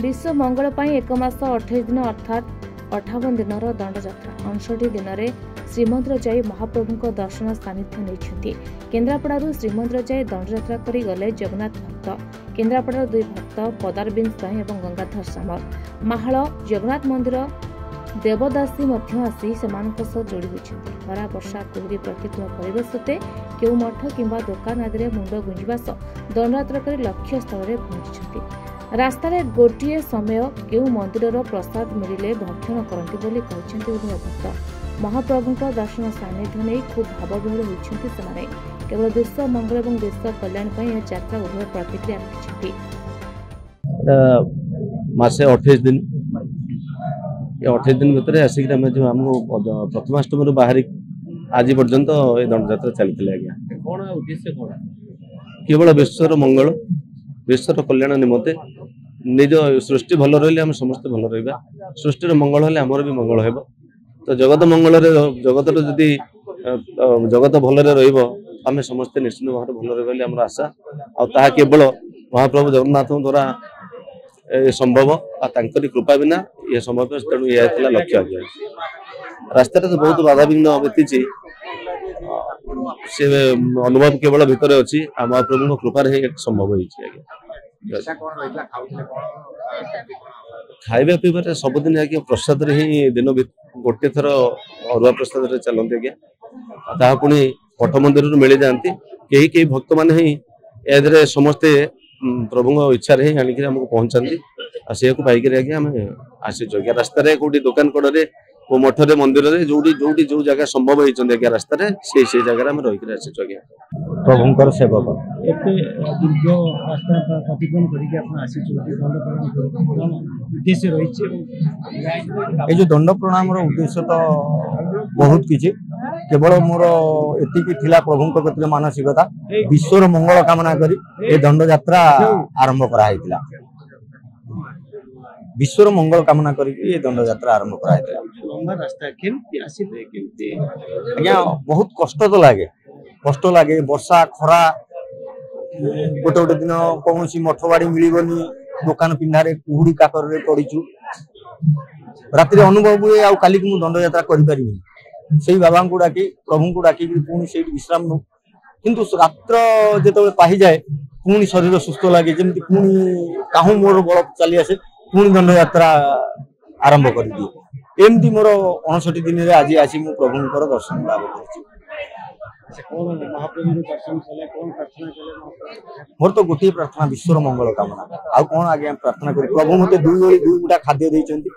विश्व मंगल पाई 1 मास 28 दिन अर्थात 58 दिन दंडयात्रा 59 दिन श्रीमंदिर जाई महाप्रभु दर्शन सानिध्य नहीं। केन्द्रापड़ारू श्रीमंदिर जाई दंडयात्रा करी गले जगन्नाथ भक्त। केन्द्रापड़ार 2 भक्त पदारविंद स्वाई और गंगाधर सामल माहाल जगन्नाथ मंदिर देवदासी आसी से जोड़ी होती। खरा वर्षा कुहरी प्रतिकूल परिवेश केउ मठ किंबा दुकान आदि मुंड गुंजा सह दंडयात्रा कर लक्ष्य स्थल में पहुंची। रास्ता गोटे समय केउ मंदिर प्रसाद मिले भक्षण करती बोली कहते उभय भक्त। महाप्रभु दर्शन सानिध्य नहीं खूब भावविहल होती। केवल विश्व मंगल और विश्व कल्याण पर यात्रा उभय प्रतिक्रिया रखिंट। मासे 28 दिन 28 दिन भितर आसिक प्रथमाष्टमी बाहरी आज पर्यंत ये दंडयात्रा चलती। आज्ञा केवल विश्वर मंगल विश्वर कल्याण निमंते निज सृष्टि भल रही आम समस्त भल रहा। सृष्टि मंगल हेल्ले आमर भी मंगल हो। तो जगत मंगल जगत जदि जगत भल आम समस्ते निश्चित भाव भल रही आम आशा आ केवल महाप्रभु जगन्नाथ द्वारा संभव आंकरी कृपा बिना ये संभव। तेणु यह लक्ष्य। रास्ता तो बहुत बाधा विघ्न बीती से अनुभव केवल भितर अच्छी महाप्रभु कृपा संभव हो। खाଇବା ପିଇବାରେ ସବୁଦିନ आज्ञा प्रसाद ही दिन गोटे थर अरुआ प्रसाद चलते आज्ञा ताहा पुणी मठ मंदिर मिल जाती। कई भक्त मान ही ए समस्ते प्रभु इच्छा ही आणिक आमको पहुंचाती से पाइक आज्ञा आम आसीचु। आज्ञा रास्तार कौटी दुकान कड़े मठरे मंदिर जो जो जगह संभव होती आज्ञा रास्तार से जगह आम रहीक आसीचु। आज्ञा प्रभुंकर सेवक ये जो दंड प्रणाम उद्देश्य तो बहुत किसी केवल मोर एतिकी थिला प्रभु प्रति मानसिकता विश्वर मंगल कामना करी ए दंड यात्रा आरंभ कराइतिला। विश्वर मंगल कामना करी ए दंड यात्रा आरंभ कराइतिला। आज्ञा बहुत कष्ट तो लगे वर्षा खरा गोटे गोटे दिन कौन मठवाड़ी मिलबनी दुकान पिंधारे कुहुड़ी काकर पड़ीचु राति अनुभव हुए आ काली मु दंड यात्रा करि से बाबा को डाकी प्रभु को डाकी पुणी से विश्राम नौ किंतु रात्र जो पाही जाए पुणी शरीर सुस्थ लगे जमी पुणी काहू मोर बल चली आसे पुणी दंड यात्रा आरंभ कर दिए। एमती मोर 59 दिन रे आज आसी मु प्रभुंकर दर्शन लाभ कर। मोर तो गोटे प्रार्थना विश्वर मंगल कामना आउ कौन आज्ञा प्रार्थना करी प्रभु मते 2 गुटा खाद्य देइचंती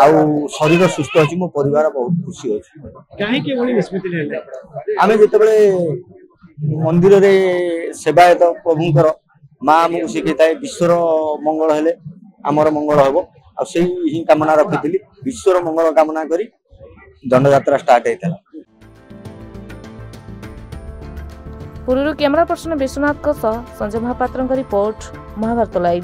आउ शरीर सुस्थ अछि मो परिवार बहुत खुशी अछि। काहे के बोली स्मृति ले आमे जेतबे मंदिर रे सेवायत प्रभुंकर मां हमकु शिखैताए विश्वर मंगल हेले हमर मंगल हेबो आ सेही ही कामना रखिथिली। विश्वर मंगल कामना करी दंड यात्रा स्टार्ट हेतला। पूर्व camera person Vishwanath Sanjay Mahapatra report Mahabharat live.